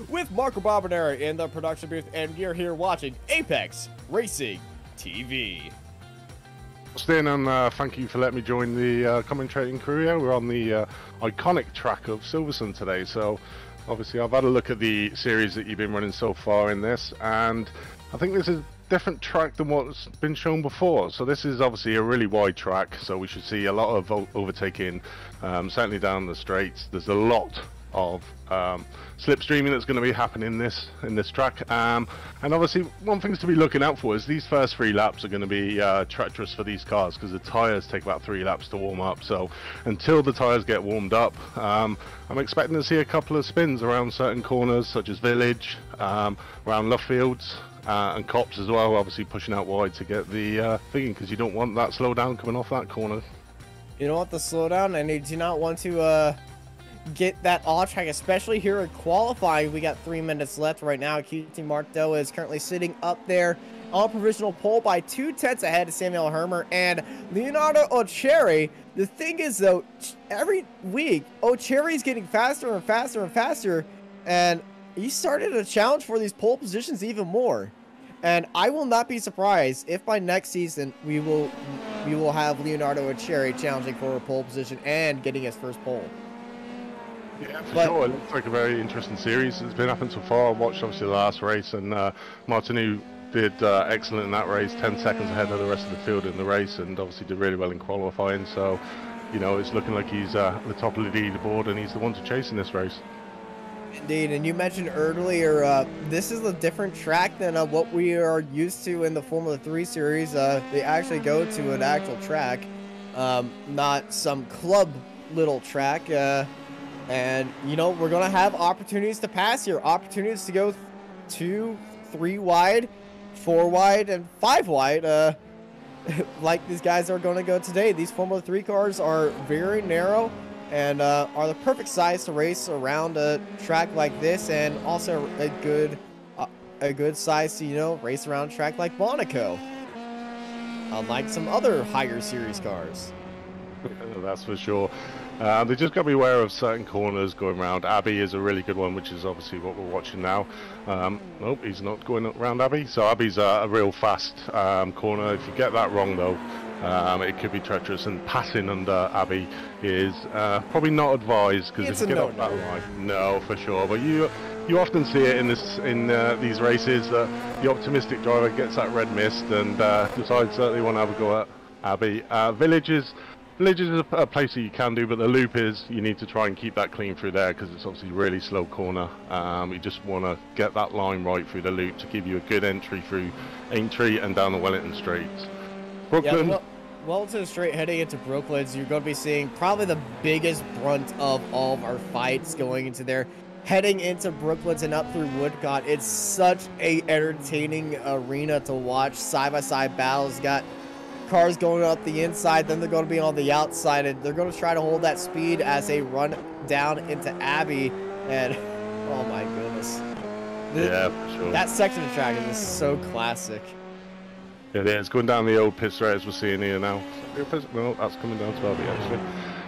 with Marco Barbonera in the production booth, and you're here watching Apex Racing TV. Stan, and thank you for letting me join the commentating crew here. We're on the iconic track of Silverstone today, so obviously I've had a look at the series that you've been running so far in this, and I think this is a different track than what's been shown before. So this is obviously a really wide track, so we should see a lot of overtaking, certainly down the straights. There's a lot of slipstreaming that's going to be happening in this track, and obviously one thing to be looking out for is these first 3 laps are going to be treacherous for these cars, because the tires take about 3 laps to warm up. So until the tires get warmed up, I'm expecting to see a couple of spins around certain corners such as Village, around left fields, and Cops as well, obviously pushing out wide to get the thinking, because you don't want that slowdown coming off that corner. You don't want the slowdown, and you do not want to get that off track, especially here in qualifying. We got 3 minutes left right now. QT Mark-Doe is currently sitting up there on provisional pole by 2/10 ahead of Samuel Hermer and Leonardo Ocheri. The thing is, though, every week Ocheri's getting faster and faster and faster, and he started a challenge for these pole positions even more. And I will not be surprised if by next season we will have Leonardo Ocheri challenging for a pole position and getting his first pole. Yeah, for sure. It looks like a very interesting series. It's been happening so far. I watched obviously the last race, and Martinu did excellent in that race, 10 seconds ahead of the rest of the field in the race, and obviously did really well in qualifying. So, you know, it's looking like he's at the top of the leaderboard, and he's the one to chase in this race. Indeed, and you mentioned earlier, this is a different track than what we are used to in the Formula 3 series. They actually go to an actual track, not some club little track. And, you know, we're going to have opportunities to pass here, opportunities to go 2, 3 wide, 4 wide, and 5 wide, like these guys are going to go today. These Formula 3 cars are very narrow and are the perfect size to race around a track like this, and also a good size to, you know, race around a track like Monaco, unlike some other higher series cars. That's for sure. They just got to be aware of certain corners going around. Abbey is a really good one, which is obviously what we're watching now. Nope, he's not going around Abbey. So Abbey's a real fast corner. If you get that wrong, though, it could be treacherous, and passing under Abbey is probably not advised, because if you get off that line, no, for sure. But you often see it in these races that the optimistic driver gets that red mist and decides that they want to have a go at Abbey. Village is a place that you can do, but the loop is, you need to try and keep that clean through there, because it's obviously a really slow corner. You just want to get that line right through the loop to give you a good entry through Aintree and down the Wellington Straights. Brooklyn. Yeah, Wellington Straight heading into Brooklands, you're going to be seeing probably the biggest brunt of all of our fights going into there. Heading into Brooklands and up through Woodcott, it's such a entertaining arena to watch. Side-by-side battles, got cars going up the inside, then they're going to be on the outside, and they're going to try to hold that speed as they run down into Abbey. And oh my goodness, yeah, for sure. That section of track is so classic. Yeah, it's going down the old pit straight as we're seeing here now. No, that's coming down to Abbey actually.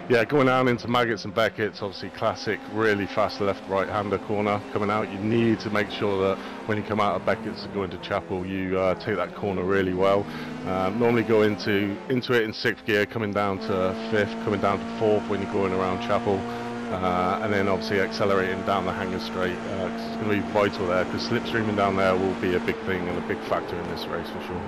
Yeah, going down into Maggots and Beckett's, obviously classic, really fast left-right-hander corner coming out. You need to make sure that when you come out of Beckett's to go into Chapel, you take that corner really well. Normally go into it in 6th gear, coming down to 5th, coming down to 4th when you're going around Chapel, and then obviously accelerating down the hanger straight. 'Cause it's going to be vital there, because slipstreaming down there will be a big thing and a big factor in this race for sure.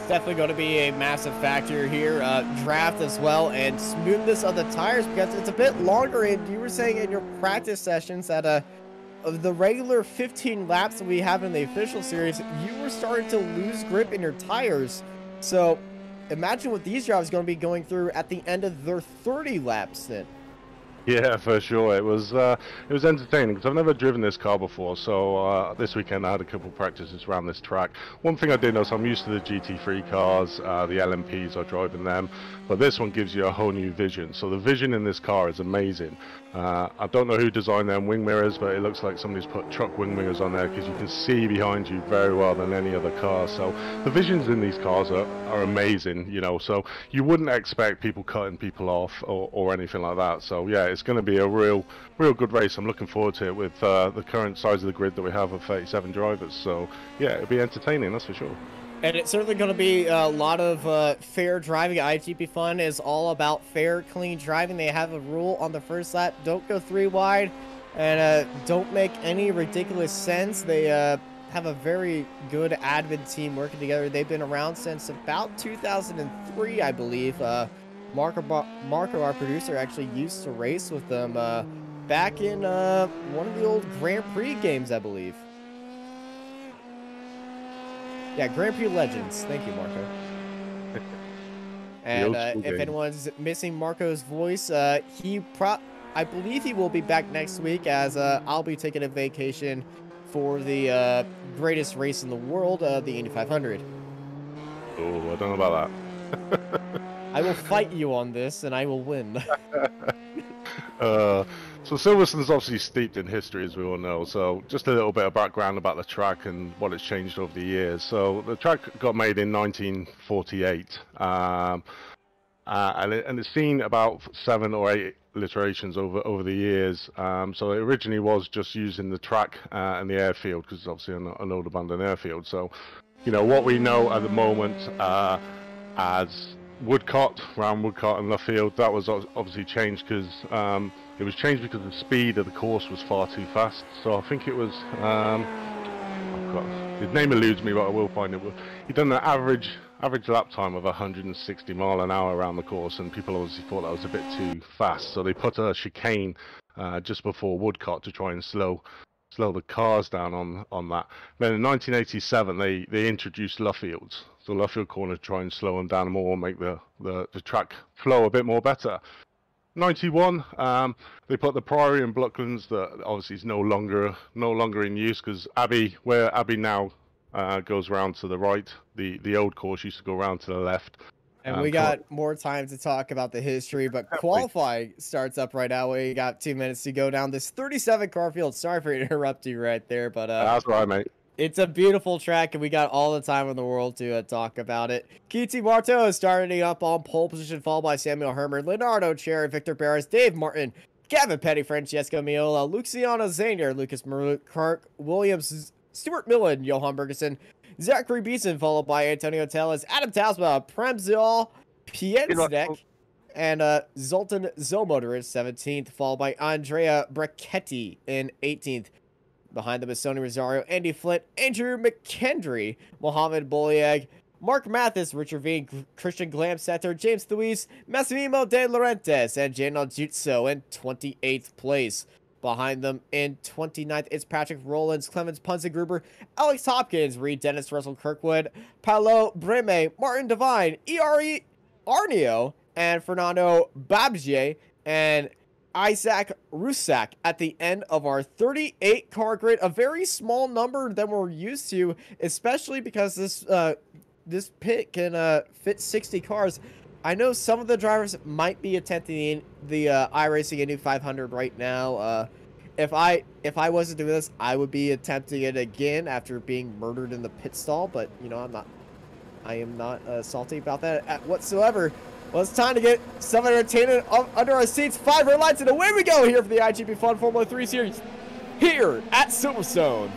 Definitely going to be a massive factor here. Draft as well, and smoothness of the tires, because it's a bit longer. And you were saying in your practice sessions that of the regular 15 laps that we have in the official series, you were starting to lose grip in your tires. So imagine what these drivers are going to be going through at the end of their 30 lap stint. Yeah, for sure. It was entertaining, because I've never driven this car before. So this weekend I had a couple of practices around this track. One thing I did notice, I'm used to the GT3 cars, the LMPs are driving them, but this one gives you a whole new vision. So the vision in this car is amazing. I don't know who designed them wing mirrors, but it looks like somebody's put truck wing mirrors on there because you can see behind you very well than any other car. So the visions in these cars are amazing, you know, so you wouldn't expect people cutting people off or anything like that. So yeah, it's going to be a real good race. I'm looking forward to it with the current size of the grid that we have of 37 drivers. So yeah, it'll be entertaining, that's for sure. And it's certainly going to be a lot of fair driving. iGPFun is all about fair, clean driving. They have a rule on the first lap: don't go 3 wide, and don't make any ridiculous sense. They have a very good admin team working together. They've been around since about 2003, I believe. Marco, our producer, actually used to race with them back in one of the old Grand Prix games, I believe. Yeah, Grand Prix Legends. Thank you, Marco. And if anyone's missing Marco's voice, I believe he will be back next week, as I'll be taking a vacation for the greatest race in the world, the Indy 500. Oh, I don't know about that. I will fight you on this, and I will win. So Silverstone's obviously steeped in history, as we all know. So just a little bit of background about the track and what it's changed over the years. So the track got made in 1948, and it's seen about 7 or 8 iterations over the years. So it originally was just using the track and the airfield, because it's obviously an old abandoned airfield. So, you know, what we know at the moment as Woodcott, round Woodcott and Luffield, that was obviously changed because it was changed because the speed of the course was far too fast. So I think it was, oh God, his name eludes me, but I will find it. He'd done an average lap time of 160 mile an hour around the course, and people obviously thought that was a bit too fast. So they put a chicane just before Woodcott to try and slow the cars down on that. Then in 1987 they introduced Luffields. So Luffield corner to try and slow them down more, make the track flow a bit more better. 91, they put the Priory in Brooklands, that obviously is no longer in use, because where Abbey now goes around to the right, the old course used to go around to the left. And we got more time to talk about the history, but qualifying starts up right now. We got 2 minutes to go down this 37 car field. Sorry for interrupting you right there, but that's right, mate. It's a beautiful track, and we got all the time in the world to talk about it. Kiti Marto is starting up on pole position, followed by Samuel Hermer, Leonardo Cherry, Victor Barris, Dave Martin, Gavin Petty, Francesco Miola, Luciano Zanier, Lucas Maruk, Kirk Williams, Stuart Millen, Johan Bergeson, Zachary Beeson, followed by Antonio Tellez, Adam Tasma, Premzil Pienznek, and Zoltan Zomotor is 17th, followed by Andrea Brachetti in 18th. Behind them is Sonny Rosario, Andy Flint, Andrew McKendry, Mohamed Boliag, Mark Mathis, Richard Veen, Christian Glamsetter, James Thuis, Massimimo De Laurentiis, and Janel Jutso in 28th place. Behind them in 29th is Patrick Rollins, Clemens Punzengruber, Alex Hopkins, Reed Dennis, Russell Kirkwood, Paolo Breme, Martin Devine, E.R.E. Arnio, and Fernando Babje, and Isaac Rusak at the end of our 38 car grid. A very small number than we're used to, especially because this pit can fit 60 cars. I know some of the drivers might be attempting the iRacing Indy 500 right now. If I wasn't doing this, I would be attempting it again after being murdered in the pit stall. But you know, I am not salty about that whatsoever. Well, it's time to get some entertainment under our seats. 5 red lights, and away we go here for the iGPFun Formula 3 Series here at Silverstone.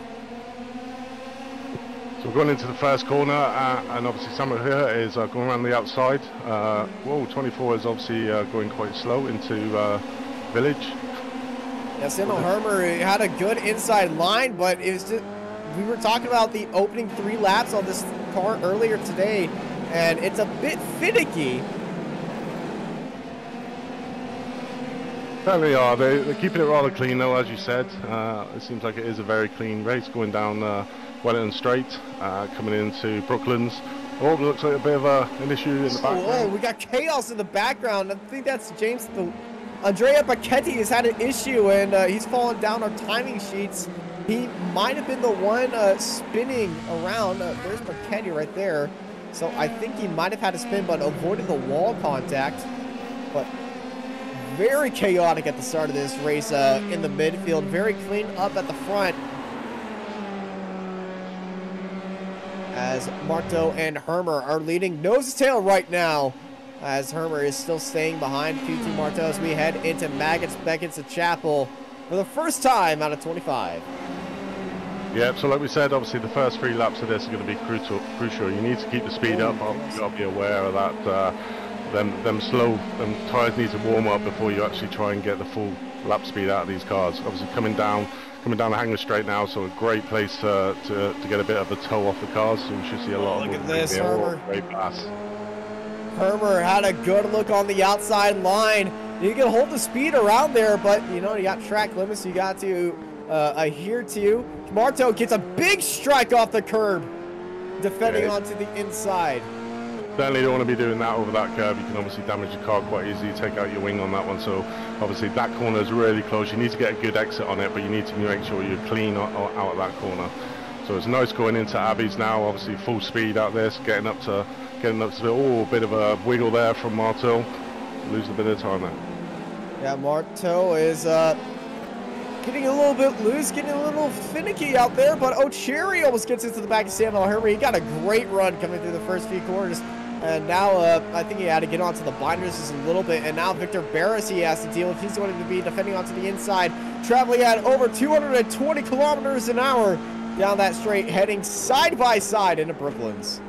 So we're going into the first corner, and obviously Samuel here is going around the outside. Whoa, 24 is obviously going quite slow into Village. Yeah, Samuel Hermer had a good inside line, but it was just, we were talking about the opening 3 laps on this car earlier today, and it's a bit finicky. Certainly are. They're keeping it rather clean though, as you said. It seems like it is a very clean race going down Wellington Straight, coming into Brooklands. Oh, it looks like a bit of an issue in the background. Oh, we got chaos in the background. I think that's James. Andrea Bacchetti has had an issue, and he's fallen down our timing sheets. He might have been the one spinning around. There's Bacchetti right there. So I think he might have had a spin, but avoided the wall contact. But very chaotic at the start of this race in the midfield. Very clean up at the front. As Marto and Hermer are leading nose to tail right now. As Hermer is still staying behind QT Marto as we head into Maggots Beckett's Chapel for the first time out of 25. Yeah, so like we said, obviously the first 3 laps of this are going to be crucial. You need to keep the speed up. You've got to be aware of that. Them tyres need to warm up before you actually try and get the full lap speed out of these cars. Obviously coming down the hanger straight now, so a great place to get a bit of a toe off the cars. So we should see a lot of. Look at this, Hermer. Great pass. Hermer had a good look on the outside line. You can hold the speed around there, but you know you got track limits you got to adhere to. Marto gets a big strike off the curb, defending onto the inside. Certainly don't want to be doing that over that curve. You can obviously damage the car quite easily, take out your wing on that one. So obviously that corner is really close. You need to get a good exit on it, but you need to make sure you're clean out of that corner. So it's nice going into Abbey's now. Obviously full speed out this, getting up to a bit of a wiggle there from Marto. Losing a bit of time there. Yeah, Marto is getting a little bit loose, getting a little finicky out there, but O'Cherry almost gets into the back of Samuel Hermer. He got a great run coming through the first few quarters. And now I think he had to get onto the binders just a little bit. And now Victor Barris he has to deal with. He's going to be defending onto the inside, traveling at over 220 kilometers an hour down that straight, heading side by side into Brooklands.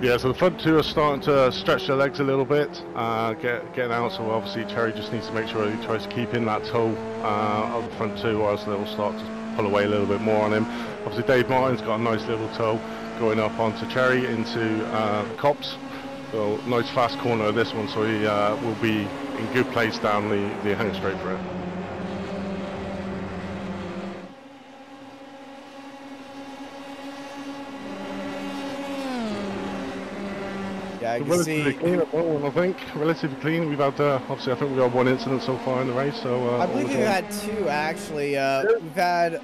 Yeah, so the front 2 are starting to stretch their legs a little bit, getting out. So obviously Cherry just needs to make sure he tries to keep in that toe of the front 2, or else they'll start to pull away a little bit more on him. Obviously Dave Martin's got a nice little toe going up onto Cherry into Cops. So nice fast corner of this one, so he will be in good place down the hang straight for it. Yeah, I can see. Clean at the moment, I think. Relatively clean. We've had, obviously, I think we've had 1 incident so far in the race. So I believe we've had 2 actually. We've had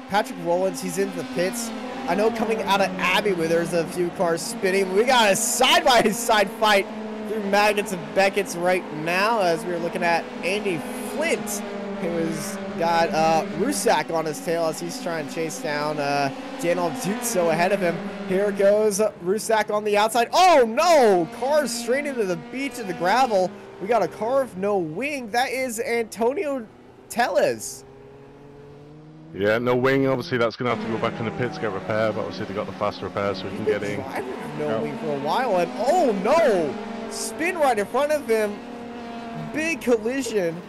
Patrick Rowlands. He's into the pits. I know coming out of Abbey where there's a few cars spinning. We got a side-by-side fight through Maggots and Beckett's right now as we're looking at Andy Flint, who's got Rusak on his tail as he's trying to chase down Daniel Dutso ahead of him. Here goes Rusak on the outside. Oh no! Cars straight into the beach of the gravel. We got a car with no wing. That is Antonio Tellez. Yeah, no wing. Obviously, that's going to have to go back in the pits, get repaired. But obviously, they got the fast repair, so we can get in. No wing for a while, and oh no! Spin right in front of him. Big collision.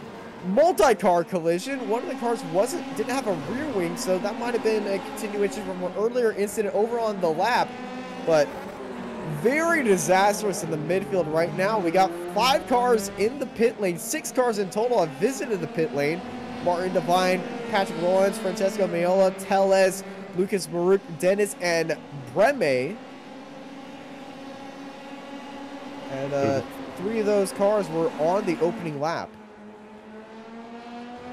Multi-car collision. One of the cars didn't have a rear wing, so that might have been a continuation from an earlier incident over on the lap. But very disastrous in the midfield right now. We got 5 cars in the pit lane. 6 cars in total have visited the pit lane. Martin Devine, Patrick Rowlands, Francesco Maiola, Tellez, Lucas Maruk, Dennis, and Breme. And 3 of those cars were on the opening lap.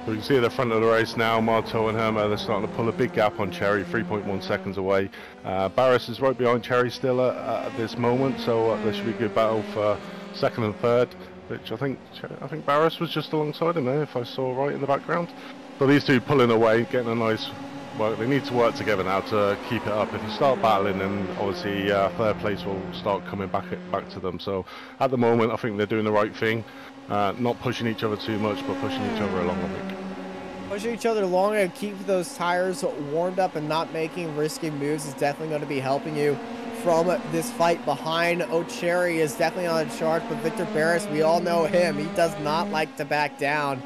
So you can see at the front of the race now, Marto and Hermer, they're starting to pull a big gap on Cherry, 3.1 seconds away. Barris is right behind Cherry still at this moment, so there should be a good battle for 2nd and 3rd, which I think Barris was just alongside him there, if I saw right in the background. So these 2 pulling away, getting a nice work. They need to work together now to keep it up. If you start battling, then obviously 3rd place will start coming back to them. So at the moment, I think they're doing the right thing. Not pushing each other too much, but pushing each other along, I think. Pushing each other along and keep those tires warmed up and not making risky moves is definitely going to be helping you from this fight behind. O'Cherry is definitely on charge, but Victor Barris, we all know him. He does not like to back down.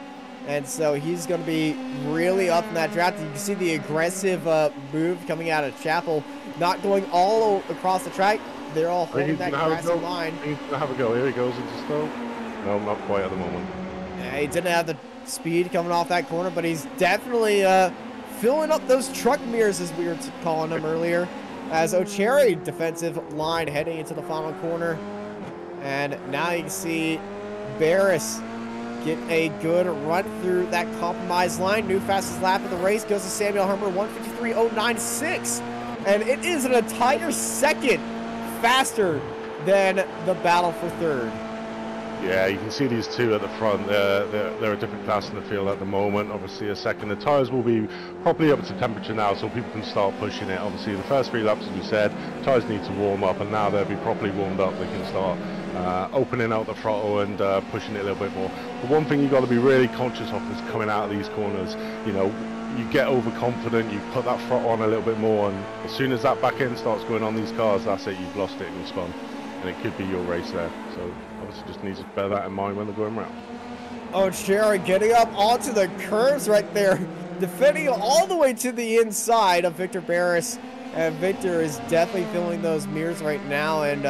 And so he's going to be really up in that draft. You can see the aggressive move coming out of Chapel, not going all across the track. They're all holding that aggressive line. He's going to have a go. Here he goes into Stowe. No, not quite at the moment. Yeah, he didn't have the speed coming off that corner, but he's definitely filling up those truck mirrors, as we were calling them earlier. As O'Cherry defensive line heading into the final corner. And now you can see Barris get a good run through that compromised line. New fastest lap of the race goes to Samuel Hermer, 1:53.096. And it is an entire second faster than the battle for 3rd. Yeah, you can see these two at the front. They're a different class in the field at the moment. Obviously, a second. The tyres will be properly up to temperature now, so people can start pushing it. Obviously, the first 3 laps, as we said, tyres need to warm up, and now they'll be properly warmed up. They can start opening out the throttle and pushing it a little bit more. But one thing you've got to be really conscious of is coming out of these corners. You know, you get overconfident, you put that throttle on a little bit more, and as soon as that back end starts going on these cars, that's it, you've lost it in your spun. And it could be your race there. So obviously just needs to bear that in mind when they're going around. Oh, Cherry getting up onto the curves right there, defending all the way to the inside of Victor Barris. And Victor is definitely filling those mirrors right now. And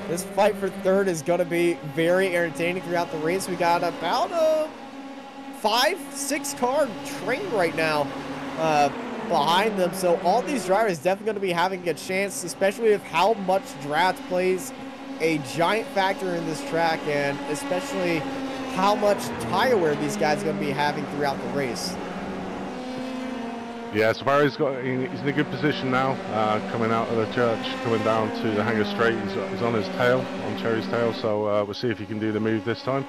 this fight for third is going to be very entertaining throughout the race. We got about a 5-6 car train right now behind them. So all these drivers definitely going to be having a chance, especially with how much draft plays a giant factor in this track, and especially how much tire wear these guys are going to be having throughout the race. Yeah, so Barry's he's in a good position now, coming out of the church, coming down to the hangar straight. He's on his tail, on Cherry's tail, so we'll see if he can do the move this time.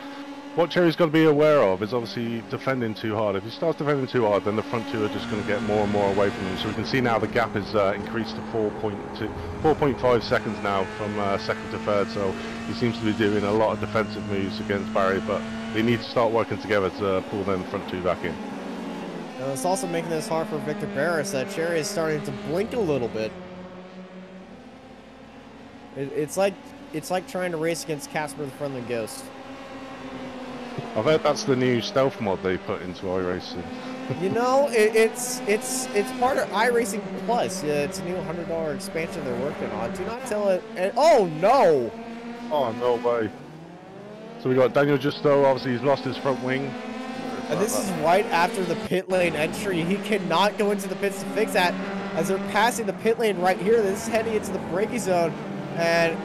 What Cherry's got to be aware of is obviously defending too hard. If he starts defending too hard, then the front two are just going to get more and more away from him. So we can see now the gap is increased to 4.5 seconds now from second to third. So he seems to be doing a lot of defensive moves against Barry, but they need to start working together to pull them front two back in. Now, it's also making this hard for Victor Barris. Cherry is starting to blink a little bit. It's like trying to race against Casper the Friendly Ghost. I've heard that's the new stealth mod they put into iRacing. You know, it's part of iRacing Plus. It's a new $100 expansion they're working on. Do not tell it. And, oh no! Oh no way! So we got Daniel Justo. Obviously, he's lost his front wing. And this is right after the pit lane entry. He cannot go into the pits to fix that. As they're passing the pit lane right here, this is heading into the braking zone, and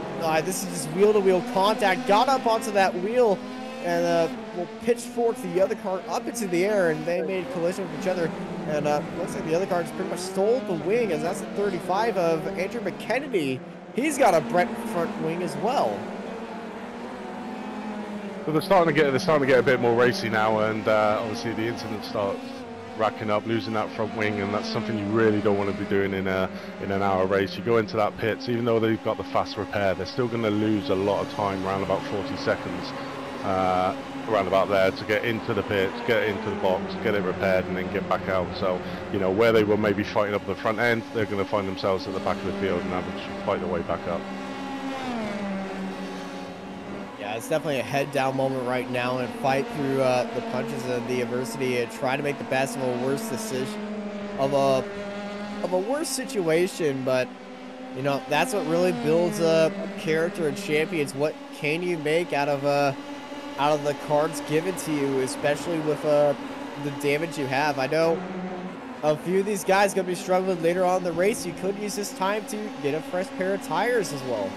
this is just wheel-to-wheel contact. Got up onto that wheel, and will pitchfork the other car up into the air, and they made a collision with each other. And looks like the other car just pretty much stole the wing, as that's the 35 of Andrew McKennedy. He's got a Brent front wing as well. So they're starting to get a bit more racy now, and obviously the incident starts racking up, losing that front wing, and that's something you really don't want to be doing in an hour race. You go into that pit, so even though they've got the fast repair, they're still going to lose a lot of time, around about 40 seconds. Around about there to get into the pit, get into the box, get it repaired, and then get back out. So, you know, where they were maybe fighting up the front end, they're going to find themselves at the back of the field and have to fight their way back up. Yeah, it's definitely a head-down moment right now, and fight through the punches and the adversity and try to make the best of a worse decision, of a worse situation. But you know, that's what really builds a character and champions. What can you make out of the cards given to you, especially with the damage you have? I know a few of these guys going to be struggling later on in the race. You could use this time to get a fresh pair of tires as well.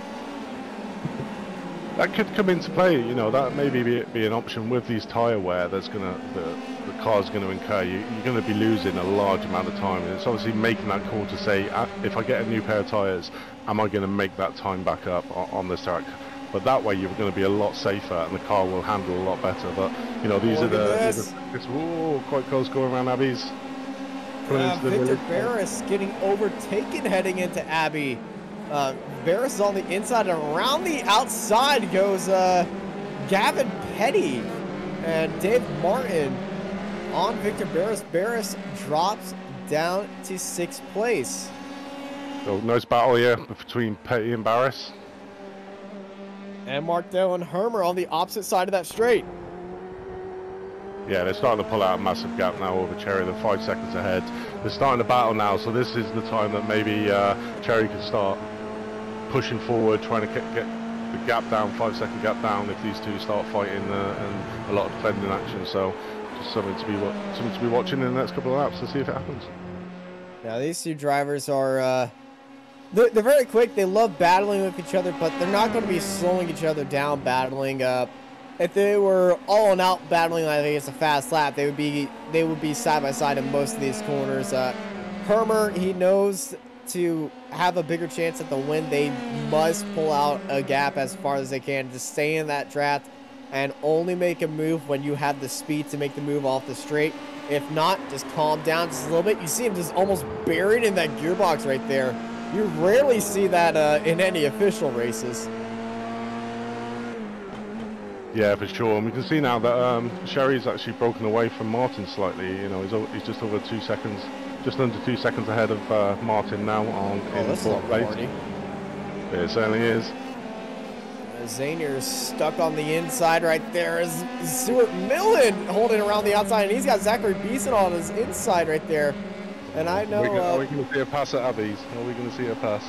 That could come into play, you know, that maybe be an option with these tyre wear that's the car's going to incur. You're going to be losing a large amount of time, and it's obviously making that call to say, if I get a new pair of tyres, am I going to make that time back up on this track? But that way you're going to be a lot safer, and the car will handle a lot better. But you know, these are the quite close going around Abbey's. Victor Barris getting overtaken heading into Abbey. Barris is on the inside, and around the outside goes Gavin Petty and Dave Martin on Victor Barris. Barris drops down to 6th place. So nice battle here between Petty and Barris. And Markdale and Hermer on the opposite side of that straight. Yeah, they're starting to pull out a massive gap now over Cherry. They're 5 seconds ahead. They're starting to battle now, so this is the time that maybe Cherry can start pushing forward, trying to get the gap down, 5-second gap down if these two start fighting and a lot of defending action. So just something to be watching in the next couple of laps to see if it happens. Now these two drivers are they're very quick. They love battling with each other, but they're not going to be slowing each other down battling. If they were all and out battling like it's a fast lap, they would be side by side in most of these corners. Hermer, he knows to have a bigger chance at the win, they must pull out a gap as far as they can to stay in that draft and only make a move when you have the speed to make the move off the straight. If not, just calm down just a little bit. You see him just almost buried in that gearbox right there. You rarely see that in any official races. Yeah, for sure. And we can see now that Sherry's actually broken away from Martin slightly. You know, he's just over 2 seconds, just under 2 seconds ahead of Martin now on in fourth place. It certainly is. Zanier's stuck on the inside right there. Is Stuart Millen holding around the outside, and he's got Zachary Beeson on his inside right there. And I know... Are we going to see a pass at Abby's? Are we going to see a pass?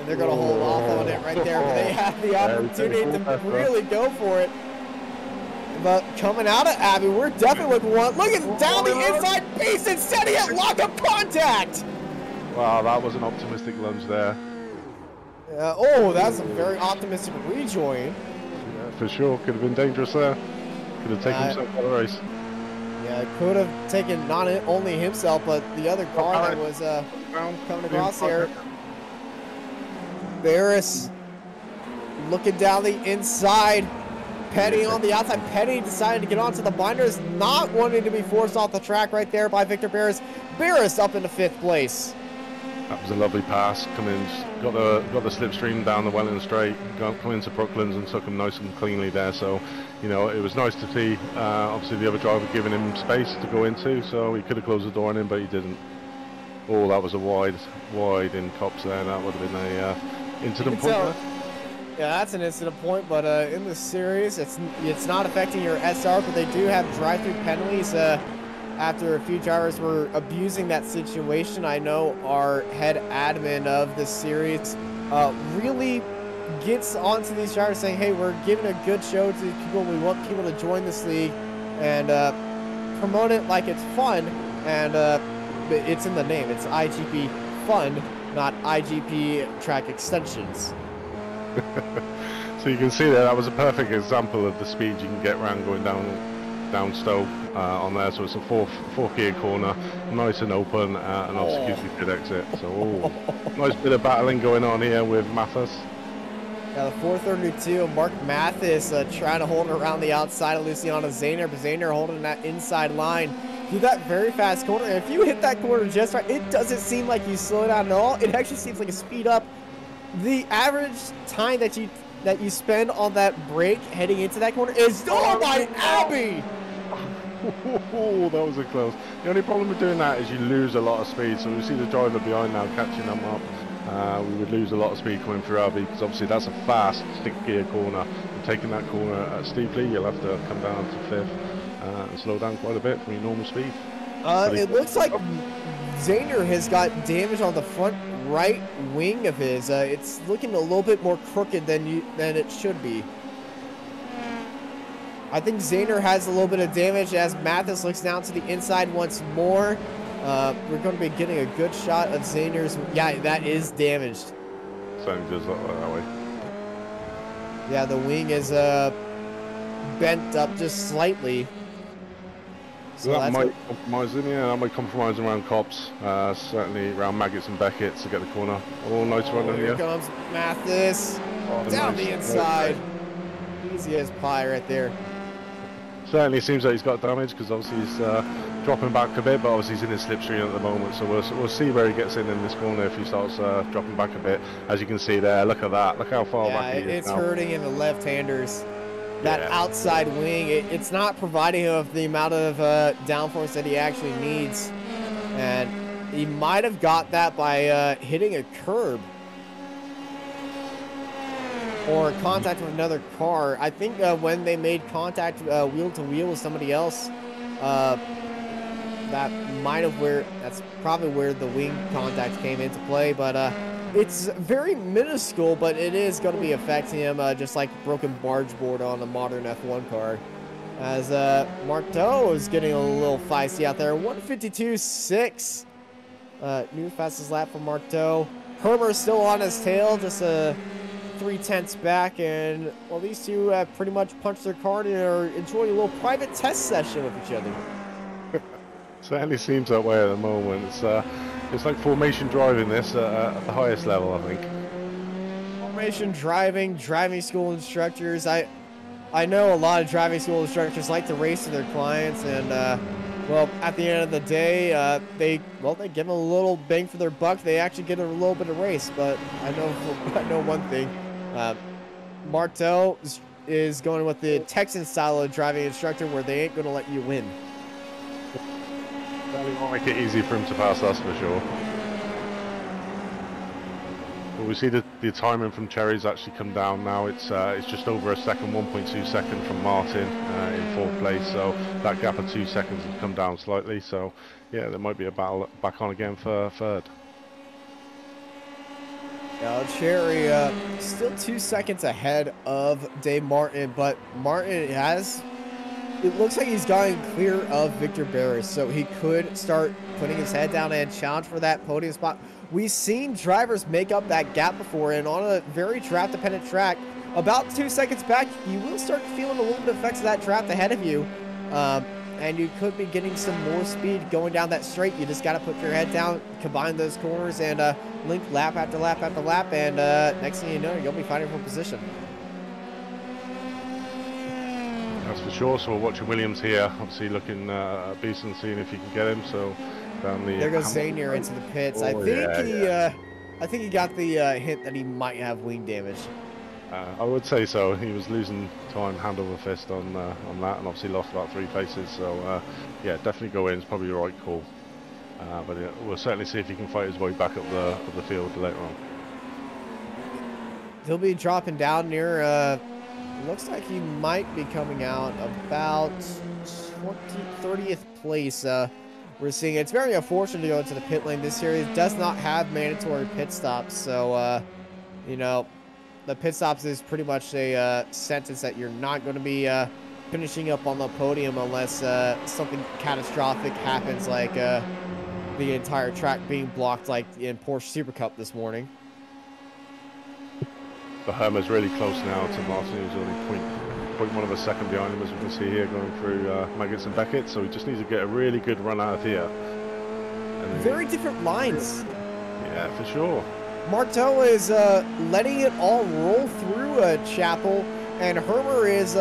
They're going to hold off on it right there, but they have the opportunity to really go for it. But coming out of Abbey, we're definitely looking one. Looking down the inside, Beeson setting it, lock of contact. Wow, that was an optimistic lunge there. Oh, that's a very optimistic rejoin. Yeah, for sure. Could have been dangerous there. Could have taken himself out of the race. Yeah, could have taken not only himself, but the other car that was coming across there. Barris looking down the inside. Petty on the outside. Petty decided to get onto the binders, not wanting to be forced off the track right there by Victor Barris. Barris up into 5th place. That was a lovely pass. Come in, got the slipstream down the Welland Straight, come into Brooklands and took him nice and cleanly there. So, you know, it was nice to see. Obviously, the other driver giving him space to go into, so he could have closed the door on him, but he didn't. Oh, that was a wide in Cops there. That would have been a incident point. Yeah, that's an incident point, but in the series, it's not affecting your SR, but they do have drive-through penalties. After a few drivers were abusing that situation, I know our head admin of the series really gets onto these drivers saying, hey, we're giving a good show to people. We want people to join this league and promote it like it's fun. And it's in the name. It's IGP Fun, not IGP Track Extensions. So you can see that was a perfect example of the speed you can get around going down Stowe on there. So it's a fourth gear corner, nice and open, and obviously good exit. So nice bit of battling going on here with Mathis. Yeah, the 432, Mark Mathis trying to hold it around the outside of Luciano Zaner, but Zaner holding that inside line. You got very fast corner, and if you hit that corner just right, it doesn't seem like you slow down at all. It actually seems like a speed up. The average time that you spend on that brake heading into that corner is by Abby. Oh, that was a close. The only problem with doing that is you lose a lot of speed. So we see the driver behind now catching them up. We would lose a lot of speed coming through Abby because obviously that's a fast stick gear corner. And taking that corner steeply, you'll have to come down to 5th and slow down quite a bit from your normal speed. It looks like Zaner has got damage on the front right wing of his. It's looking a little bit more crooked than it should be. I think Zaner has a little bit of damage as Mathis looks down to the inside once more. We're going to be getting a good shot of Zaner's. Yeah, that is damaged. Certainly does look like that way. Yeah, the wing is bent up just slightly. So that might compromise him, yeah, that might compromise around Cops, certainly around Maggots and Beckett to get the corner. Oh, nice run in here. Here comes Mathis, down the inside. Easy as pie right there. Certainly seems like he's got damage because obviously he's dropping back a bit, but obviously he's in his slipstream at the moment, so we'll see where he gets in this corner if he starts dropping back a bit. As you can see there, look at that, look how far back he is it's now. Hurting in the left-handers. That outside wing, it's not providing him with the amount of downforce that he actually needs. And he might have got that by hitting a curb. Or contact with another car. I think when they made contact wheel to wheel with somebody else, that's probably where the wing contact came into play. But it's very minuscule, but it is going to be affecting him just like broken barge board on a modern F1 car. As Marteau is getting a little feisty out there. 152.6. New fastest lap for Marteau. Hermer's still on his tail, just 3/10 back, and well, these two have pretty much punched their card and are enjoying a little private test session with each other. Certainly seems that way at the moment. It's like formation driving this at the highest level, I think. Formation driving school instructors. I know a lot of driving school instructors like to race to their clients, and well, at the end of the day, they give them a little bang for their buck. They actually get a little bit of race. But I know one thing, Martel is going with the Texan style of driving instructor, where they ain't gonna let you win. They won't make it easy for him to pass, that's for sure. Well, we see the timing from Cherry's actually come down now. It's just over a second, 1.2 seconds from Martin in fourth place. So that gap of 2 seconds has come down slightly. So yeah, there might be a battle back on again for third. Cherry still 2 seconds ahead of Dave Martin, but Martin it looks like he's gotten clear of Victor Barris, so he could start putting his head down and challenge for that podium spot. We've seen drivers make up that gap before, and on a very draft-dependent track, about 2 seconds back, you will start feeling a little bit of effects of that draft ahead of you, and you could be getting some more speed going down that straight. You just got to put your head down, combine those corners, and link lap after lap after lap, and next thing you know, you'll be fighting for position. That's for sure. So we're watching Williams here, obviously looking at Beeson, seeing if he can get him. So down the there goes Zanier into the pits. Oh, I think he got the hint that he might have wing damage. I would say so. He was losing time hand over fist on that, and obviously lost about 3 places. So yeah, definitely go in. It's probably the right call. But we'll certainly see if he can fight his way back up the field later on. He'll be dropping down near. Looks like he might be coming out about 30th place. We're seeing it's very unfortunate to go into the pit lane. This series does not have mandatory pit stops, so you know, the pit stops is pretty much a sentence that you're not going to be finishing up on the podium unless something catastrophic happens, like the entire track being blocked, like in Porsche Super Cup this morning. But Hermer's really close now to Martin, who's only 0.1 of a second behind him, as we can see here, going through Maggots and Beckett. So he just needs to get a really good run out of here. And very different lines. Yeah, for sure. Marteau is letting it all roll through Chapel, and Hermer is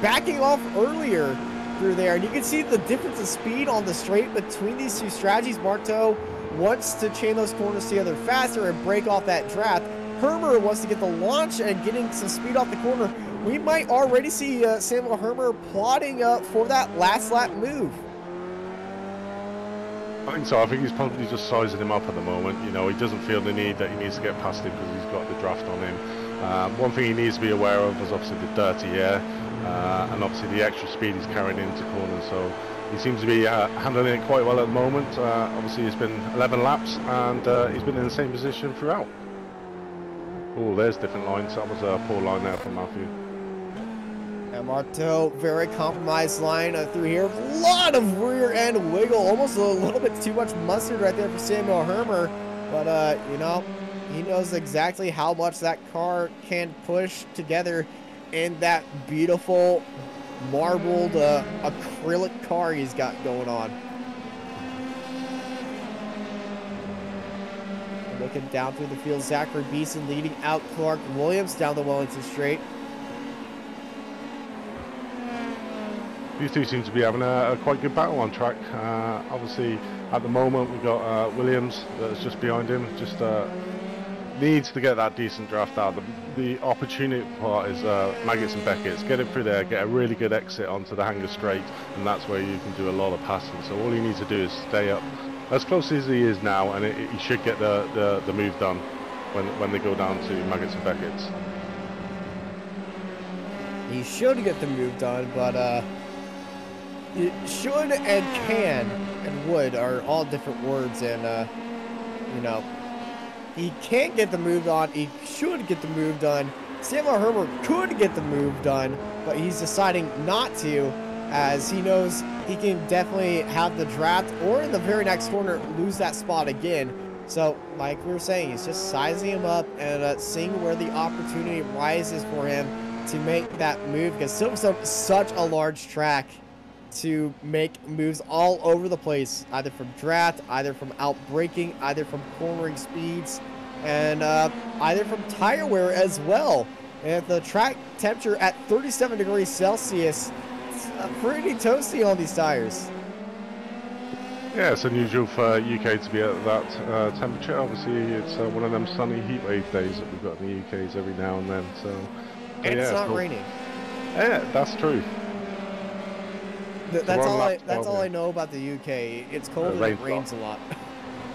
backing off earlier through there. And you can see the difference in speed on the straight between these two strategies. Marteau wants to chain those corners together faster and break off that draft. Hermer wants to get the launch and getting some speed off the corner. We might already see Samuel Hermer plotting for that last lap move. I think so. I think he's probably just sizing him up at the moment. You know, he doesn't feel the need that he needs to get past him because he's got the draft on him. One thing he needs to be aware of is obviously the dirty air and obviously the extra speed he's carrying into corners. So he seems to be handling it quite well at the moment. Obviously, it's been 11 laps and he's been in the same position throughout. Oh, there's different lines. That was a poor line there from Matthew. And Marteau, very compromised line through here. A lot of rear end wiggle. Almost a little bit too much mustard right there for Samuel Hermer. But, you know, he knows exactly how much that car can push together in that beautiful marbled acrylic car he's got going on. Looking down through the field, Zachary Beeson leading out Clark Williams down the Wellington Straight. These two seem to be having a quite good battle on track. Obviously, at the moment, we've got Williams that's just behind him. Just needs to get that decent draft out. The opportunity part is Maggots and Beckett's. Get it through there, get a really good exit onto the Hanger Straight, and that's where you can do a lot of passing. So all you need to do is stay up as close as he is now, and he should get the move done when they go down to Maggots and Beckett's. He should get the move done, but should and can and would are all different words, and you know, he can't get the move on. He should get the move done. Samuel Hermer could get the move done, but he's deciding not to, as he knows he can definitely have the draft or in the very next corner lose that spot again. So like we were saying, he's just sizing him up and seeing where the opportunity rises for him to make that move, because Silverstone is such a large track to make moves all over the place, either from draft, either from out braking, either from cornering speeds, and either from tire wear as well. And the track temperature at 37 degrees Celsius, it's pretty toasty on these tires. Yeah, it's unusual for UK to be at that temperature. Obviously, it's one of them sunny heatwave days that we've got in the UKs every now and then. So, and yeah, it's not raining. Yeah, that's true. That's all I know about the UK. It's cold and it rains a lot.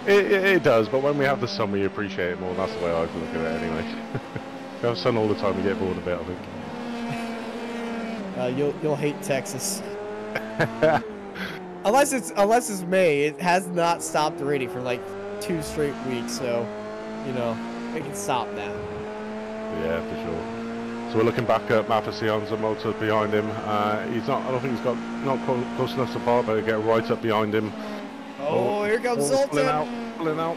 It does, but when we have the sun, we appreciate it more. That's the way I look at it, anyway. If you have sun all the time, you get bored a bit, I think. You'll hate Texas. unless it's May. It has not stopped raining for like 2 straight weeks, so you know it can stop now. Yeah, for sure. So we're looking back at Mathesian's motor behind him. He's not. I don't think he's got not close enough to bar, but get right up behind him. Oh, here comes Zoltan. Pulling out.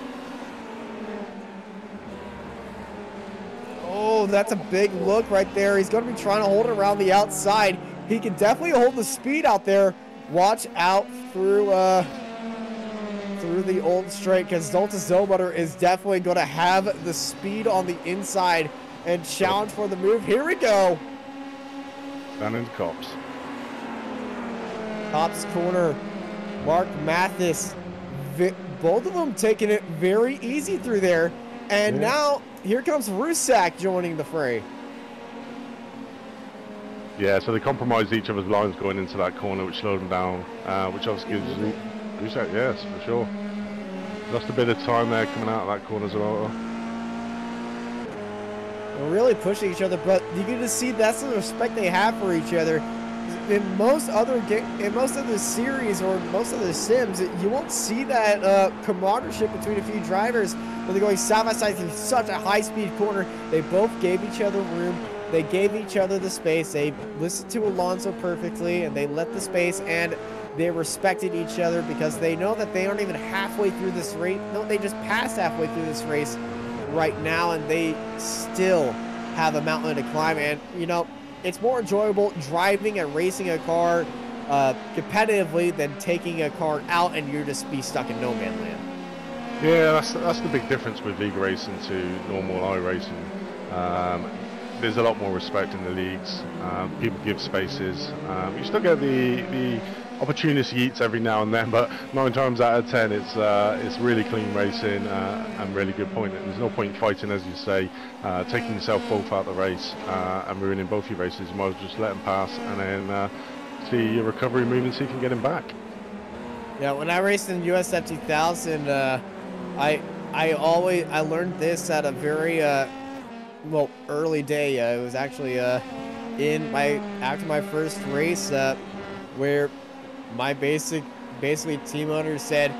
Oh, that's a big look right there. He's going to be trying to hold it around the outside. He can definitely hold the speed out there. Watch out through the old straight, because Zoltan's Zomotor is definitely going to have the speed on the inside and challenge for the move. Here we go. Down into Cops. Cops corner. Mark Mathis. Both of them taking it very easy through there. And now, here comes Rusak joining the fray. Yeah, so they compromised each other's lines going into that corner, which slowed them down, which obviously gives Rusak, yes, for sure. Lost a bit of time there coming out of that corner as well. They're really pushing each other, but you can just see that's the respect they have for each other. In most other series or most other sims, you won't see that camaraderie between a few drivers when they're going side by side through such a high-speed corner. They both gave each other room. They gave each other the space. They listened to Alonso perfectly, and they let the space, and they respected each other because they know that they aren't even halfway through this race. No, they just passed halfway through this race right now, and they still have a mountain to climb. And, you know, it's more enjoyable driving and racing a car competitively than taking a car out and you're just be stuck in no man's land. Yeah, that's the big difference with league racing to normal iRacing. There's a lot more respect in the leagues. People give spaces. You still get the opportunity eats every now and then, but 9 times out of 10 it's really clean racing and really good point. And there's no point fighting, as you say, taking yourself both out of the race and ruining both your races. You might as well just let them pass and then see your recovery move and see if you can get him back. Yeah, when I raced in USF 2000, I learned this at a very early day. It was actually after my first race where my basically team owner said,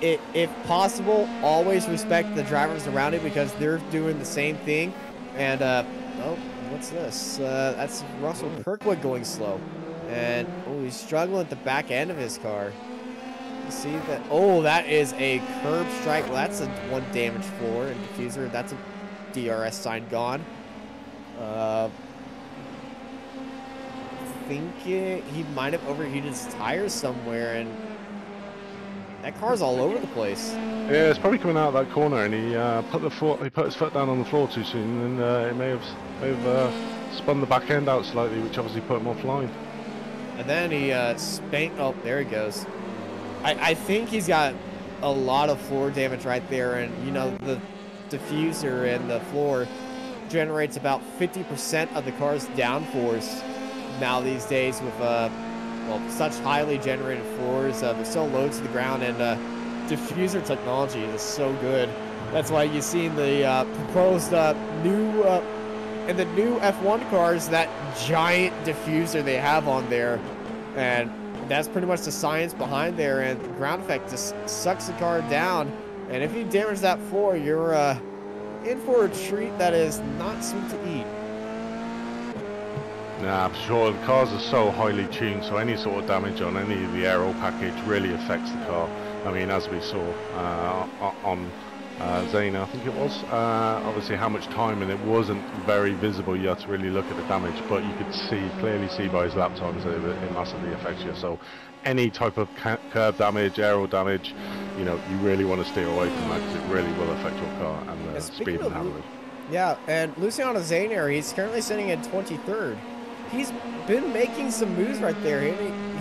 if possible, always respect the drivers around you because they're doing the same thing. And oh, what's this? That's Russell Kirkwood going slow, and oh, he's struggling at the back end of his car. You see that? Oh, that is a curb strike. Well, that's a 1 damaged floor and diffuser. That's a DRS sign gone. I think he might have overheated his tires somewhere, and that car's all over the place. Yeah, it's probably coming out of that corner, and he put his foot down on the floor too soon, and it may have spun the back end out slightly, which obviously put him offline. And then he spanked. Oh, there he goes. I think he's got a lot of floor damage right there, and you know the diffuser and the floor generates about 50% of the car's downforce now these days with such highly generated floors. They're so low to the ground, and diffuser technology is so good. That's why you see in the proposed new F1 cars that giant diffuser they have on there, and that's pretty much the science behind there. And the ground effect just sucks the car down, and if you damage that floor, you're in for a treat that is not sweet to eat. Nah, for sure. The cars are so highly tuned, so any sort of damage on any of the aero package really affects the car. I mean, as we saw on Zayna, I think it was, obviously how much time, and it wasn't very visible. You had to really look at the damage, but you could clearly see by his lap times that it massively affects you. So any type of curb damage, aero damage, you know, you really want to steer away from that because it really will affect your car and the speed and handling. Yeah, and Luciano Zaner, he's currently sitting at 23rd. He's been making some moves right there.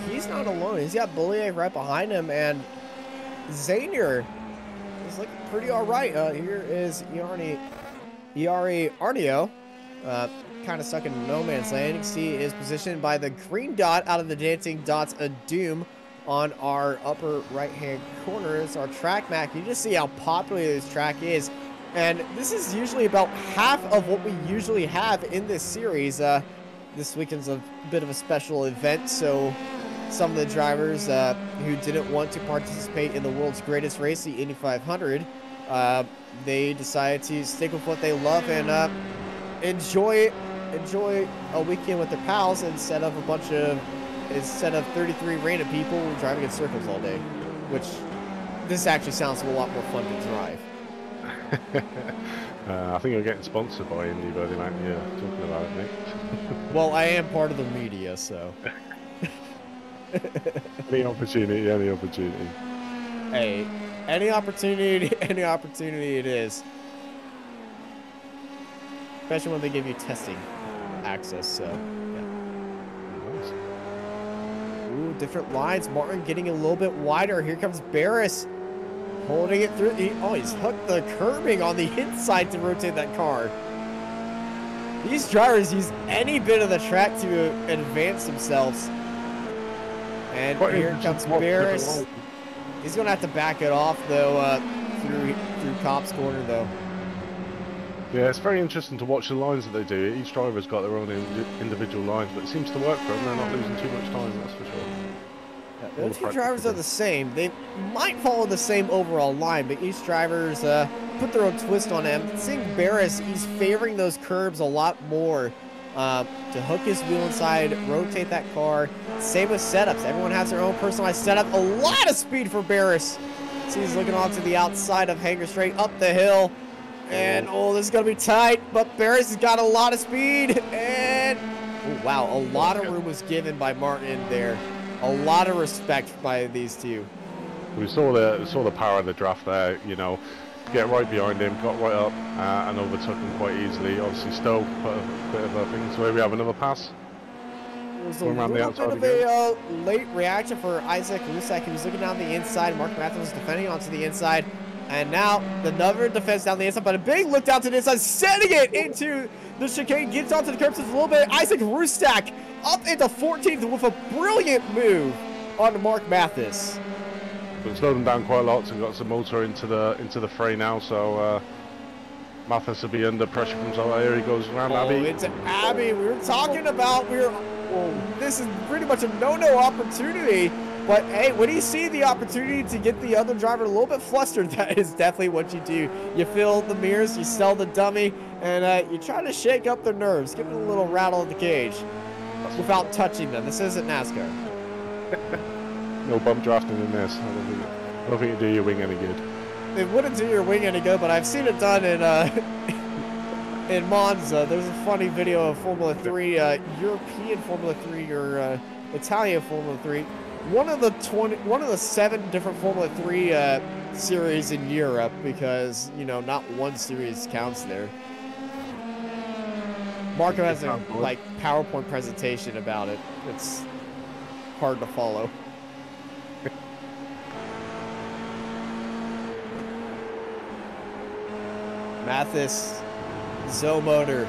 He's not alone. He's got Bollier right behind him, and Zaner is looking pretty all right. Here is Iari Arnio, kind of stuck in no man's land. You can see is positioned by the green dot out of the dancing dots of doom on our upper right-hand corner. It's our track map. You just see how popular this track is. And this is usually about half of what we usually have in this series. This weekend's a bit of a special event, so some of the drivers who didn't want to participate in the world's greatest race, the Indy 500, they decided to stick with what they love and enjoy a weekend with their pals instead of 33 random people driving in circles all day, which this actually sounds a lot more fun to drive. I think you're getting sponsored by Indy, buddy, man. Yeah, talking about it, Nick. Well, I am part of the media, so. Any opportunity. Hey, any opportunity it is. Especially when they give you testing access, so, yeah. Nice. Ooh, different lines. Martin getting a little bit wider. Here comes Barris. Holding it through. He's hooked the curbing on the inside to rotate that car. These drivers use any bit of the track to advance themselves. And here comes Barris. He's going to have to back it off, though, through Cop's corner, though. Yeah, it's very interesting to watch the lines that they do. Each driver's got their own individual lines, but it seems to work for them. They're not losing too much time, that's for sure. The two drivers are the same. They might follow the same overall line, but each driver's put their own twist on him. Seeing Barris, he's favoring those curbs a lot more to hook his wheel inside, rotate that car. Same with setups. Everyone has their own personalized setup. A lot of speed for Barris. See, he's looking onto the outside of Hanger Straight, up the hill. And, oh, this is going to be tight, but Barris has got a lot of speed. And, oh, wow, a lot of room was given by Martin there. A lot of respect by these two. We saw the power of the draft there, you know, get right behind him, got right up and overtook him quite easily. Obviously Stowe put a bit of a thing, so here we have another pass. It was a little bit of a late reaction for Isaac Lusak. He was looking down the inside. Mark Matthews was defending onto the inside. And now another defense down the inside, but a big look down to the inside, sending it into the chicane, gets onto the curbs a little bit. Isaac Rustak up into 14th with a brilliant move on Mark Mathis. But slowed him down quite a lot, so we've got some motor into the fray now, so Mathis will be under pressure from somewhere. Here he goes around Abbey. It's Abbey. We were talking about, this is pretty much a no-no opportunity. But, hey, when you see the opportunity to get the other driver a little bit flustered, that is definitely what you do. You fill the mirrors, you sell the dummy, and you try to shake up their nerves, give them a little rattle in the cage without touching them. This isn't NASCAR. No bump drafting in this. I don't think it do your wing any good. It wouldn't do your wing any good, but I've seen it done in in Monza. There's a funny video of Formula 3, European Formula 3 or Italian Formula 3. One of the 7 different Formula 3 series in Europe, because, you know, not one series counts there. Marco has a PowerPoint presentation about it. It's hard to follow. Mathis, Zomotor.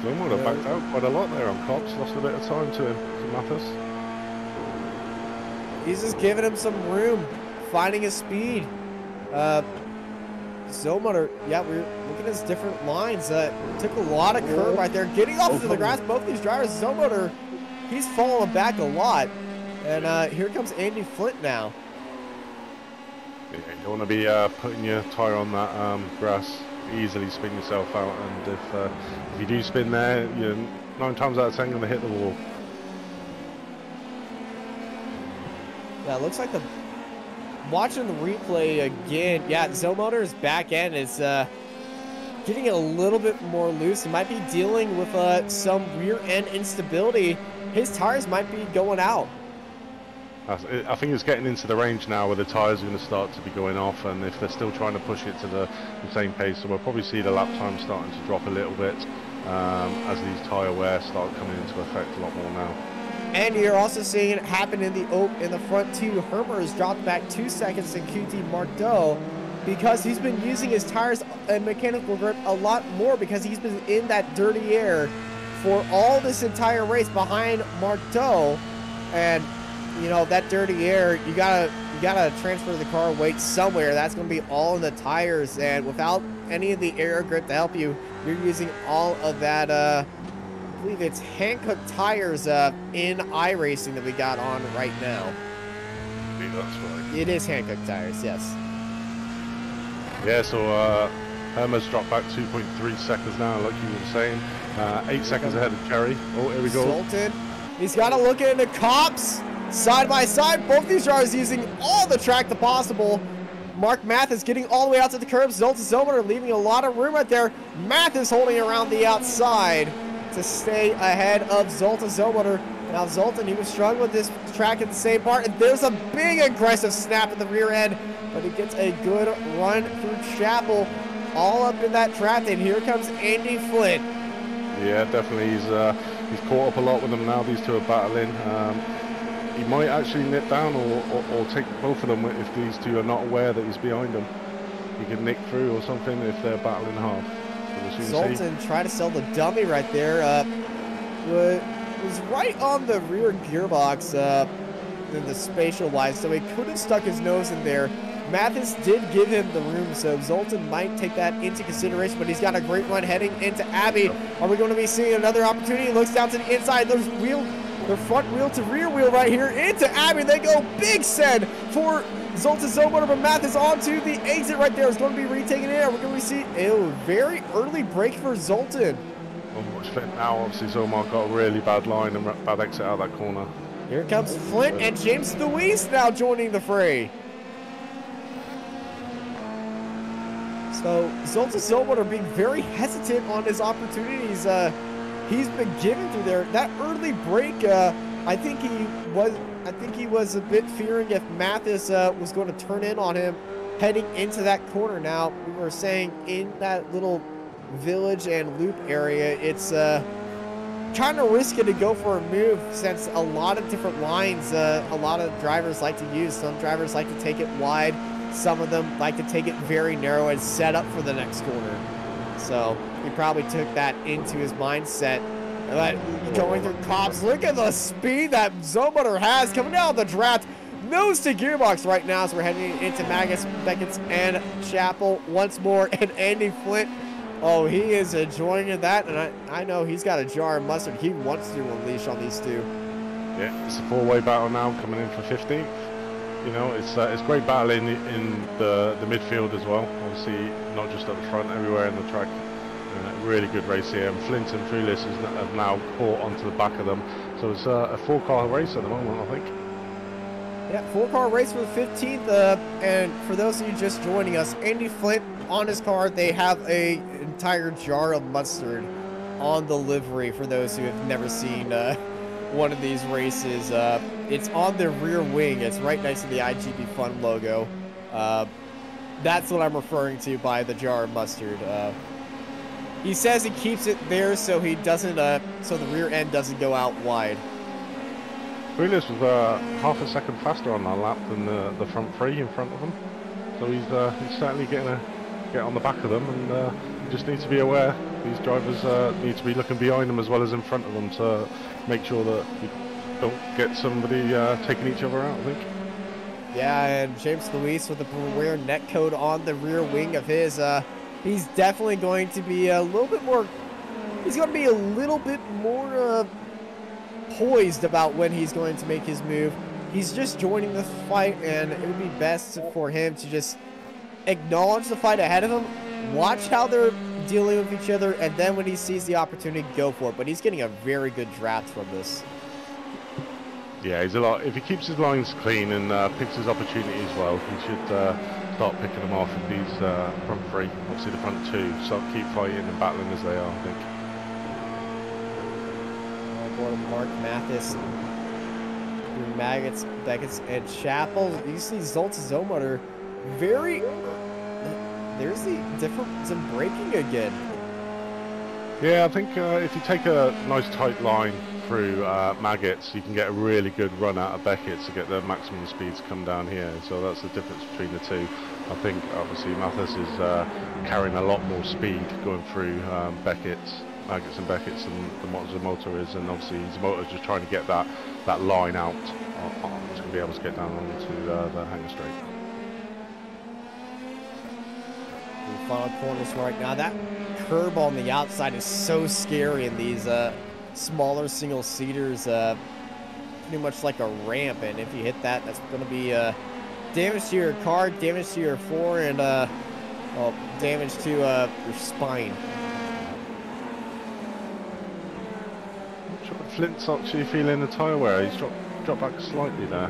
Zomotor backed out quite a lot there on Cops, lost a bit of time to him, to Mathis. He's just giving him some room, finding his speed. Zomotor, yeah, we're looking at his different lines. Took a lot of curve right there, getting off to the grass. Both these drivers, Zomotor, he's falling back a lot. And here comes Andy Flint now. Yeah, you don't want to be putting your tire on that grass. Easily spin yourself out, and if you do spin there, you're 9 times out of 10 going to hit the wall. Yeah, it looks like watching the replay again, yeah, Zomotor's back end is getting a little bit more loose. He might be dealing with some rear end instability. His tires might be going out. I think it's getting into the range now where the tyres are going to start to be going off, and if they're still trying to push it to the same pace, so we'll probably see the lap time starting to drop a little bit as these tyre wear start coming into effect a lot more now. And you're also seeing it happen in the front two. Hermer has dropped back 2 seconds in QT Marteau because he's been using his tires and mechanical grip a lot more because he's been in that dirty air for all this entire race behind Marteau. And you know, that dirty air, you gotta transfer the car weight somewhere. That's gonna be all in the tires, and without any of the air grip to help you, you're using all of that I believe it's Hankook tires in iRacing that we got on right now. Yeah, that's right. It is Hankook tires, yes. Yeah, so Hermer's dropped back 2.3 seconds now, like you were saying. 8 seconds ahead of Jerry. Oh, here we go. Zoltan, he's got to look into Cops side by side. Both these drivers using all the track to possible. Mark Mathis getting all the way out to the curb. Zoltan Zomer leaving a lot of room right there. Mathis holding around the outside to stay ahead of Zoltan Zomer. Now Zoltan, he was struggling with this track at the same part, and there's a big aggressive snap at the rear end, but he gets a good run through Chapel, all up in that track, and here comes Andy Flint. Yeah, definitely. He's caught up a lot with them now. These two are battling. He might actually nip down or take both of them if these two are not aware that he's behind them. He can nick through or something if they're battling hard. Zoltan tried to sell the dummy right there. Was right on the rear gearbox in the spatial wise, so he could have stuck his nose in there. Mathis did give him the room, so Zoltan might take that into consideration, but he's got a great run heading into Abbey. Are we going to be seeing another opportunity? He looks down to the inside. There's the front wheel to rear wheel right here into Abbey. They go big send for Zoltan Zomer, but Mathis onto the exit right there. Is going to be retaking it. We're going to see a very early break for Zoltan. Well, watch Flint now. Obviously, Zomar got a really bad line and bad exit out of that corner. Here comes Flint and James Luis now joining the fray. So Zoltan Zomer being very hesitant on his opportunities. He's been given through there. That early break, I think he was a bit fearing if Mathis was going to turn in on him heading into that corner. Now, we were saying in that little village and loop area, it's kind of risky to go for a move since a lot of different lines a lot of drivers like to use. Some drivers like to take it wide. Some of them like to take it very narrow and set up for the next corner. So he probably took that into his mindset. And going through Cops, look at the speed that Zomer has coming down the draft. Nose to gearbox right now as we're heading into Magus, Beckett, and Chapel once more. And Andy Flint, oh, he is enjoying that. And I know he's got a jar of mustard he wants to unleash on these two. Yeah, it's a four-way battle now coming in for 15th. You know, it's great battling in the midfield as well. Obviously, not just at the front, everywhere in the track. Really good race here. And Flint and Frulis have now caught onto the back of them. So it's a four-car race at the moment, I think. Yeah, four-car race for the 15th. And for those of you just joining us, Andy Flint on his car, they have a entire jar of mustard on the livery. For those who have never seen one of these races, it's on the rear wing. It's right next to the iGPFun logo. That's what I'm referring to by the jar of mustard. He says he keeps it there so he doesn't, so the rear end doesn't go out wide. Frulis was half a second faster on that lap than the front three in front of him. So he's certainly getting a get on the back of them, and you just need to be aware. These drivers need to be looking behind them as well as in front of them to make sure that you don't get somebody taking each other out, I think. Yeah, and James Luis with the Beware net code on the rear wing of his, he's definitely going to be a little bit more, poised about when he's going to make his move. He's just joining the fight, and it would be best for him to just acknowledge the fight ahead of him, watch how they're dealing with each other, and then when he sees the opportunity, go for it. But he's getting a very good draft from this. Yeah, he's a lot. If he keeps his lines clean and picks his opportunities well, he should start picking them off with these front three. Obviously the front two, so keep fighting and battling as they are, I think. Oh boy, Mark Mathis Through Maggots, Beckett's, and Chapel. You see Zolt's Zomotor very... There's the difference in braking again. Yeah, I think if you take a nice tight line through Maggots, you can get a really good run out of Beckett's to get the maximum speed to come down here. So that's the difference between the two. I think obviously Mathis is carrying a lot more speed going through Maggots and Beckett's than the Zomotor is, and obviously Zomotor is just trying to get that line out to be able to get down onto the hanger straight. The final corners right now. That curb on the outside is so scary in these smaller single seaters. Pretty much like a ramp, and if you hit that, that's going to be damage to your car, damage to your floor, and well, damage to your spine. Flint's actually feeling the tyre wear. He's dropped back slightly there.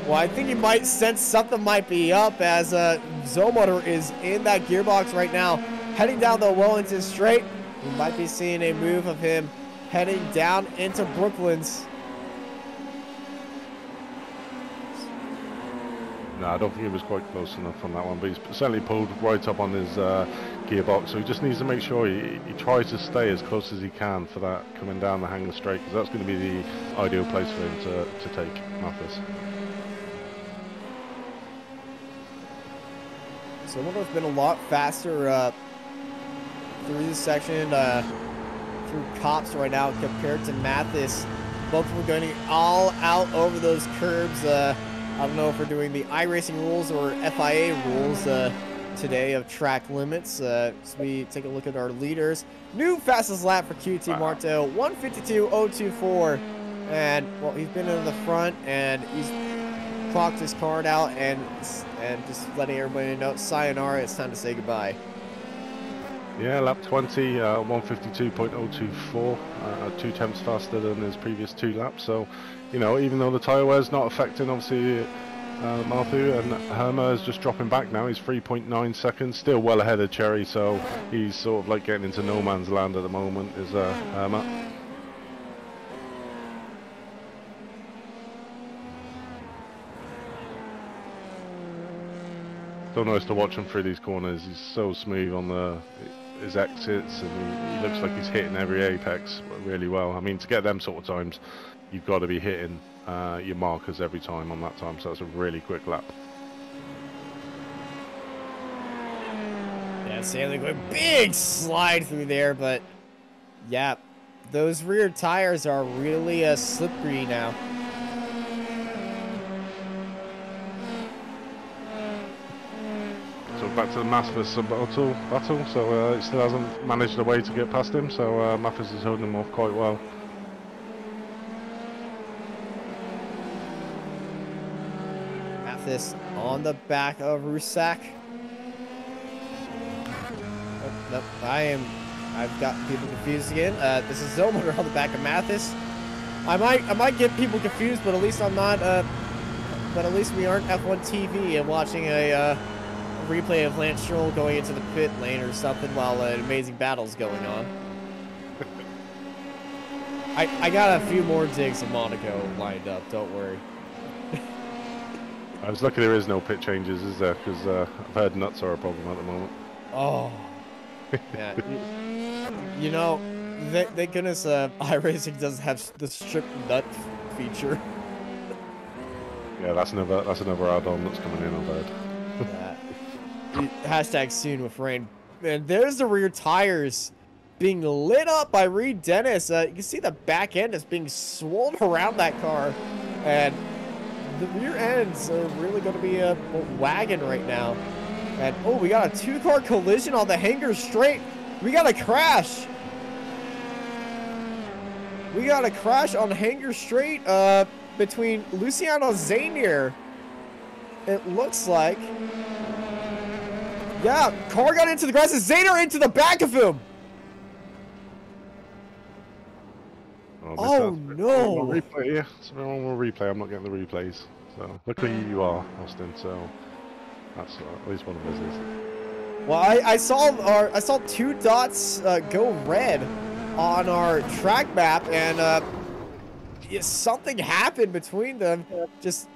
Well, I think you might sense something might be up as Zomotor is in that gearbox right now, heading down the Wellington Straight. We might be seeing a move of him heading down into Brooklands. No, I don't think he was quite close enough on that one, but he's certainly pulled right up on his gearbox, so he just needs to make sure he tries to stay as close as he can for that coming down the hanger straight, because that's going to be the ideal place for him to take Mathis. Zomotor's been a lot faster through this section, through Cops right now compared to Mathis. Both of them going all out over those curbs. I don't know if we're doing the iRacing rules or FIA rules today of track limits. So we take a look at our leaders. New fastest lap for QT Marto, 152.024. And, well, he's been in the front, and he's clocked his card out, and just letting everybody know, sayonara, it's time to say goodbye. Yeah, lap 20, 152.024, 2 tenths faster than his previous 2 laps. So, you know, even though the tyre wear's not affecting, obviously, Matthew, and Herma is just dropping back now. He's 3.9 seconds, still well ahead of Cherry, so he's sort of like getting into no man's land at the moment, is Herma. So nice to watch him through these corners. He's so smooth on his exits, and he looks like he's hitting every apex really well. I mean, to get them sort of times, you've got to be hitting your markers every time on that time, so it's a really quick lap. Yeah, Stanley going big slide through there, but yeah, those rear tires are really slippery now. So back to the Mathis battle, so it still hasn't managed a way to get past him, so Mathis is holding him off quite well. Mathis on the back of Rusak. Oh, nope, I've got people confused again. This is Zomotor on the back of Mathis. I might get people confused, but at least I'm not. But at least we aren't F1 TV and watching a replay of Lance Stroll going into the pit lane or something while an amazing battle's going on. I got a few more digs of Monaco lined up, don't worry. I was lucky there is no pit changes, is there? Because I've heard nuts are a problem at the moment. Oh, yeah. You know, thank goodness iRacing doesn't have the strip nut feature. Yeah, that's another add-on that's coming in, I've heard. Hashtag soon with rain. And there's the rear tires being lit up by Reed Dennis. You can see the back end is being swirled around that car, and the rear ends are really going to be a wagon right now. And oh, we got a 2-car collision on the hanger straight. We got a crash. We got a crash on hanger straight between Luciano Zanier. It looks like. Yeah, car got into the grass, and Zaner into the back of him. Oh no! Replay, yeah, it's wrong with replay. I'm not getting the replays. So luckily you are, Austin. So that's at least one of us is. Well, I saw 2 dots go red on our track map, and something happened between them. Just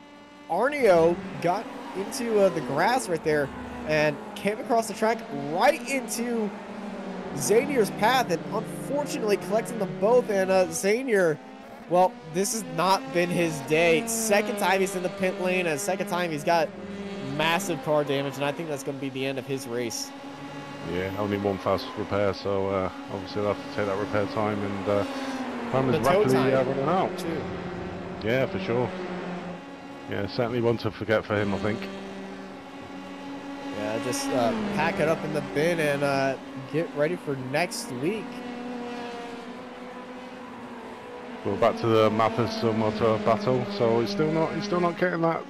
Arneo got into the grass right there and came across the track right into Zanier's path, and unfortunately collecting them both. And Zanier, well, this has not been his day. Second time he's in the pit lane, and second time he's got massive car damage, and I think that's going to be the end of his race. Yeah, only one fast repair, so obviously they'll have to take that repair time, and time is rapidly running out. Too. Yeah, for sure. Yeah, certainly one to forget for him, I think. Yeah, just pack it up in the bin and get ready for next week. We're back to the Mathis motor battle, so he's still not getting that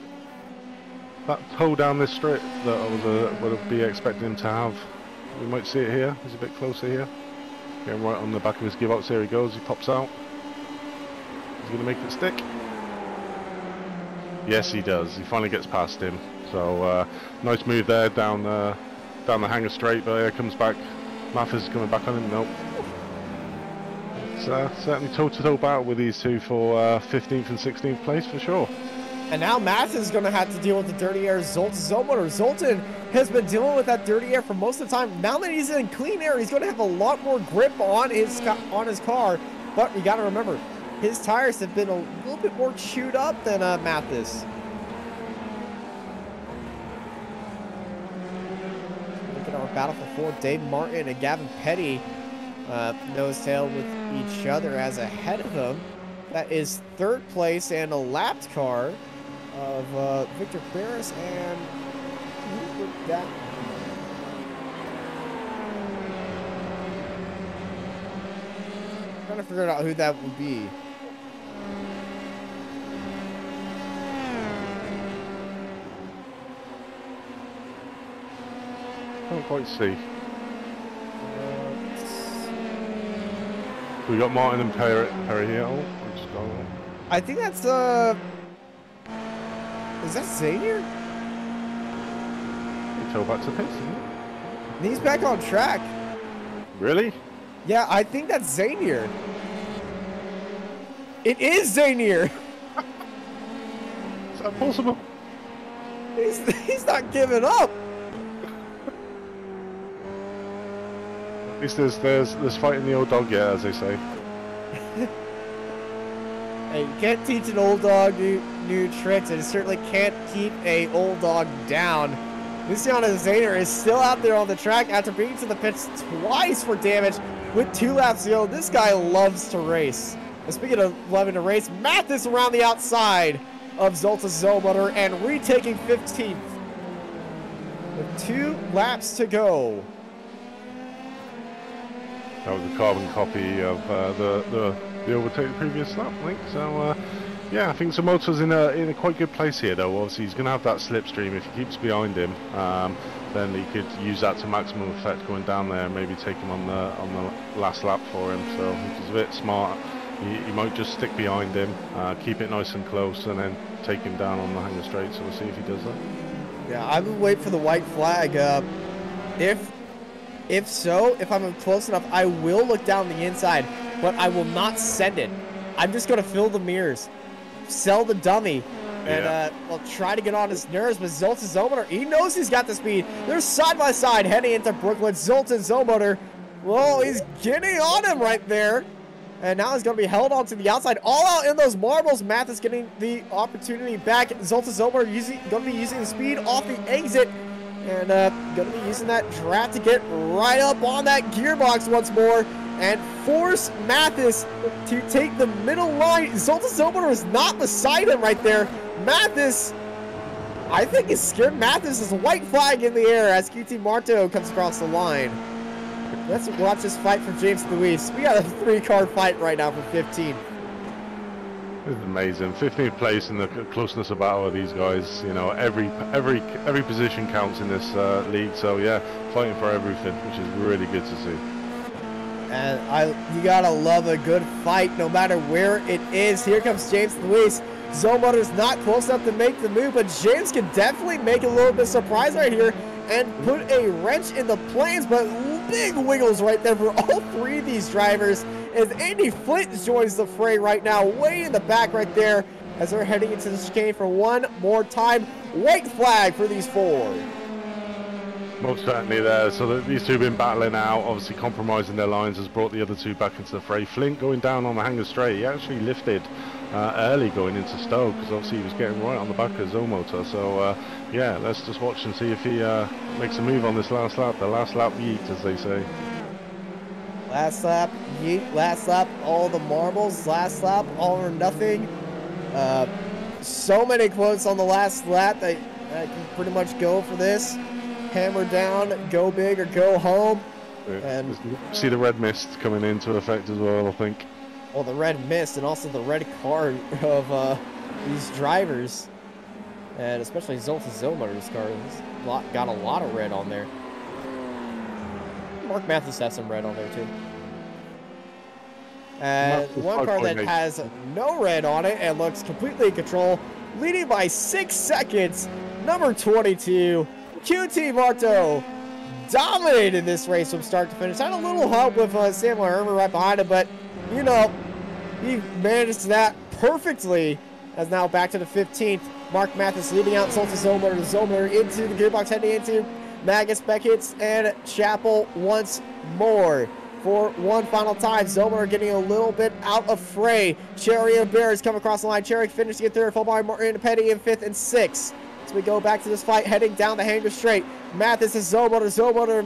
toe down this strip that I would be expecting him to have. We might see it here. He's a bit closer here. Getting right on the back of his gearbox. Here he goes. He pops out. He's going to make it stick. Yes, he does. He finally gets past him. So nice move there down the hanger straight. But here comes back. Mathis is coming back on him. Nope. It's certainly toe-to-toe battle with these two for 15th and 16th place for sure. And now Mathis is going to have to deal with the dirty air. Zoltan's motor. Zoltan has been dealing with that dirty air for most of the time. Now that he's in clean air, he's going to have a lot more grip on his car. But you got to remember, his tires have been a little bit more chewed up than Mathis. Look at our battle for fourth. Dave Martin and Gavin Petty nose-tail with each other, as ahead of them, that is third place and a lapped car of Victor Barris and who would that? I'm trying to figure out who that would be. Can't quite see. We got Martin and Perry here. Oh, just go on. I think that's is that Xavier? He fell back to pits, isn't it? He's back on track. Really? Yeah, I think that's Xavier. It is Xavier. Is that possible? He's not giving up. At least there's fighting the old dog yet, as they say. Hey, you can't teach an old dog new tricks, and it certainly can't keep a old dog down. Luciano Zaner is still out there on the track after being to the pits twice for damage with 2 laps to go. This guy loves to race. And speaking of loving to race, Mathis around the outside of Zoltan Zomotor and retaking 15th with 2 laps to go. That was a carbon copy of the overtake the previous lap, I think. So yeah, I think Zomotor's in a quite good place here, though. Obviously, he's going to have that slipstream. If he keeps behind him, then he could use that to maximum effect going down there and maybe take him on the last lap for him. So he's a bit smart. He might just stick behind him, keep it nice and close, and then take him down on the hanger straight. So we'll see if he does that. Yeah, I would wait for the white flag. If so, if I'm close enough, I will look down the inside, but I will not send it. I'm just going to fill the mirrors, sell the dummy, and I'll try to get on his nerves. But Zoltan Zomotor, he knows he's got the speed. They're side by side heading into Brooklyn. Zoltan Zomotor, well, he's getting on him right there. And now he's going to be held onto the outside. All out in those marbles. Mathis getting the opportunity back. Zoltan Zomotor going to be using the speed off the exit. And going to be using that draft to get right up on that gearbox once more and force Mathis to take the middle line. Zoltan Zomotor is not beside him right there. Mathis, I think, is scared. Mathis is a white flag in the air as QT Marto comes across the line. Let's watch this fight for James Luis. We got a 3-car fight right now for 15. This is amazing. 15th place in the closeness of battle of these guys. You know, every position counts in this league. So yeah, fighting for everything, which is really good to see. And you gotta love a good fight, no matter where it is. Here comes James Luis. Zomotor's not close enough to make the move, but James can definitely make a little bit of surprise right here and put a wrench in the plans. But big wiggles right there for all three of these drivers as Andy Flint joins the fray right now, way in the back right there as they're heading into the chicane for one more time. White flag for these four. Most certainly there. So these two have been battling out. Obviously compromising their lines has brought the other two back into the fray. Flint going down on the hanger straight. He actually lifted early going into Stowe because obviously he was getting right on the back of Zomotor. So yeah, let's just watch and see if he makes a move on this last lap. The last lap yeet, as they say. Last lap yeet, last lap all the marbles, last lap all or nothing. So many quotes on the last lap that I can pretty much go for this. Hammer down, go big or go home. Yeah. And see the red mist coming into effect as well, I think. Well, the red mist and also the red card of these drivers, and especially Zoltan Zomotor's car. He's got a lot of red on there. Mark Mathis has some red on there too. And one car that has no red on it and looks completely in control, leading by 6 seconds, number 22. QT Marto dominated this race from start to finish. Had a little help with Samuel Herman right behind him, but, you know, he managed that perfectly. As now back to the 15th. Mark Mathis leading out Zoltan Zomotor. Zomotor into the gearbox, heading into Magus, Beckett, and Chappell once more. For one final time, Zomotor getting a little bit out of fray. Cherry and Bears come across the line. Cherry finishing in third, followed by Martin Petty in 5th and 6th. As we go back to this fight, heading down the hanger straight. Mathis is Zomotor, Zomotor,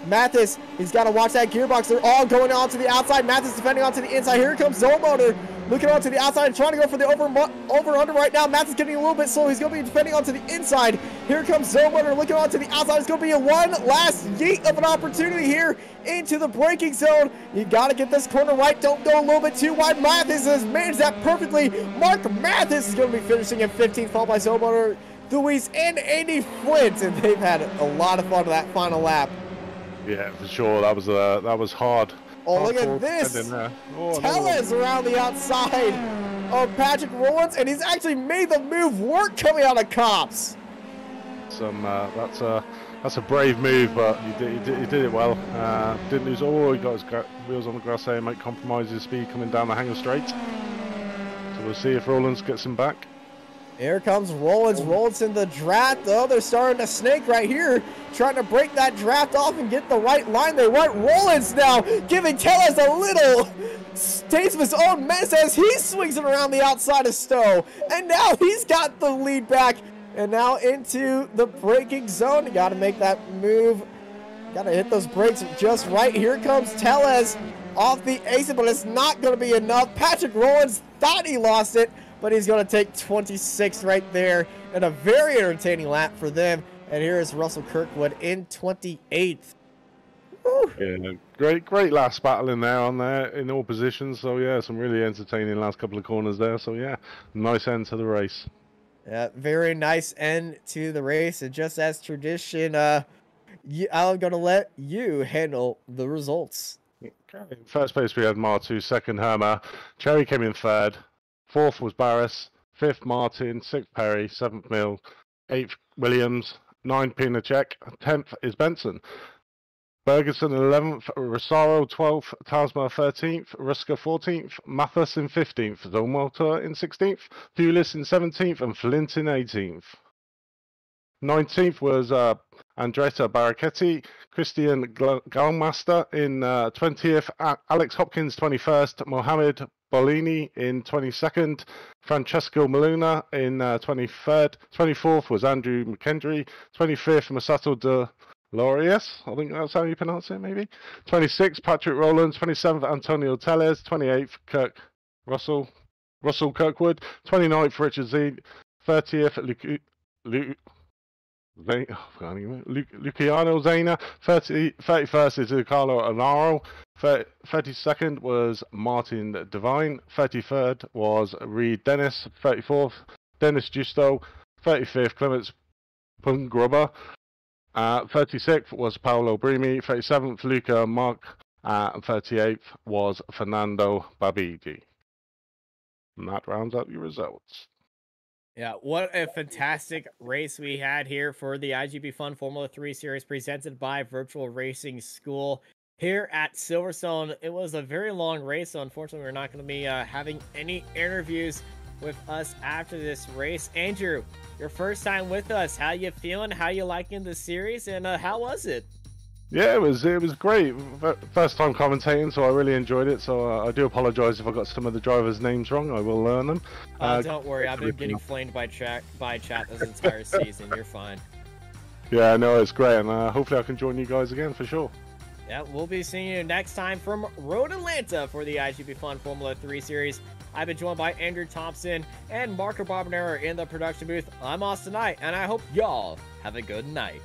Mathis, he's got to watch that gearbox. They're all going on to the outside. Mathis defending onto the inside. Here comes Zomotor, looking onto the outside and trying to go for the over-under right now. Mathis getting a little bit slow. He's going to be defending onto the inside. Here comes Zomotor looking onto the outside. It's going to be a one last yeet of an opportunity here into the braking zone. You got to get this corner right. Don't go a little bit too wide. Mathis has managed that perfectly. Mark Mathis is going to be finishing in 15th, followed by Zomotor, Luis, and Andy Flint, and they've had a lot of fun with that final lap. Yeah, for sure. That was hard. Oh, look at this! Tellez around the outside of Patrick Rowlands, and he's actually made the move work coming out of Cops. That's a brave move, but he did it well. Didn't lose. Oh, he got his wheels on the grass there. Might compromise his speed coming down the hanger straight. So we'll see if Rowlands gets him back. Here comes Rowlands. Rowlands in the draft. Oh, they're starting to snake right here, trying to break that draft off and get the right line they want. Rowlands now giving Tellez a little taste of his own mess as he swings it around the outside of Stowe. And now he's got the lead back. And now into the braking zone. You got to make that move. Got to hit those brakes just right. Here comes Tellez off the exit, but it's not going to be enough. Patrick Rowlands thought he lost it, but he's going to take 26 right there, and a very entertaining lap for them. And here is Russell Kirkwood in 28th. Woo. Yeah, great last battle in there in all positions. So yeah, some really entertaining last couple of corners there. So yeah, nice end to the race. Yeah, very nice end to the race. And just as tradition, I'm going to let you handle the results. Okay. In first place we had Martu, second Hermer, Cherry came in third. 4th was Barris, 5th Martin, 6th Perry, 7th Mill, 8th Williams, 9th Pinacek, 10th is Benson. Bergerson 11th, Rosaro 12th, Tasma 13th, Ruska 14th, Mathis in 15th, Zomotor in 16th, Thulis in 17th, and Flint in 18th. 19th was Andretta Baracchetti, Christian Galmaster in 20th, Alex Hopkins 21st, Mohamed Bolini in 22nd, Francesco Maluna in 23rd, 24th was Andrew McKendry, 25th Masato de Lorias, I think that's how you pronounce it maybe, 26th Patrick Rowlands, 27th Antonio Tellez, 28th Russell Kirkwood, 29th Richard Z, 30th Luciano Zena, 31st is Carlo Anaro, 32nd was Martin Devine, 33rd was Reed Dennis, 34th Dennis Justo, 35th Clements Pungrubber, 36th was Paolo Brimi, 37th Luca Mark, and 38th was Fernando Babidi. And that rounds up your results. Yeah, what a fantastic race we had here for the IGP Fun Formula 3 series presented by Virtual Racing School here at Silverstone. It was a very long race, so unfortunately we're not going to be having any interviews with us after this race. Andrew, your first time with us. How you feeling? How you liking the series? And how was it? Yeah, it was great. First time commentating, so I really enjoyed it. So I do apologise if I got some of the drivers' names wrong. I will learn them. Don't worry, I've been getting flamed by chat this entire season. You're fine. Yeah, no, it's great, and hopefully I can join you guys again for sure. Yeah, we'll be seeing you next time from Road Atlanta for the IGP Fun Formula 3 series. I've been joined by Andrew Thompson and Marco Barbonero in the production booth. I'm Austin Knight, and I hope y'all have a good night.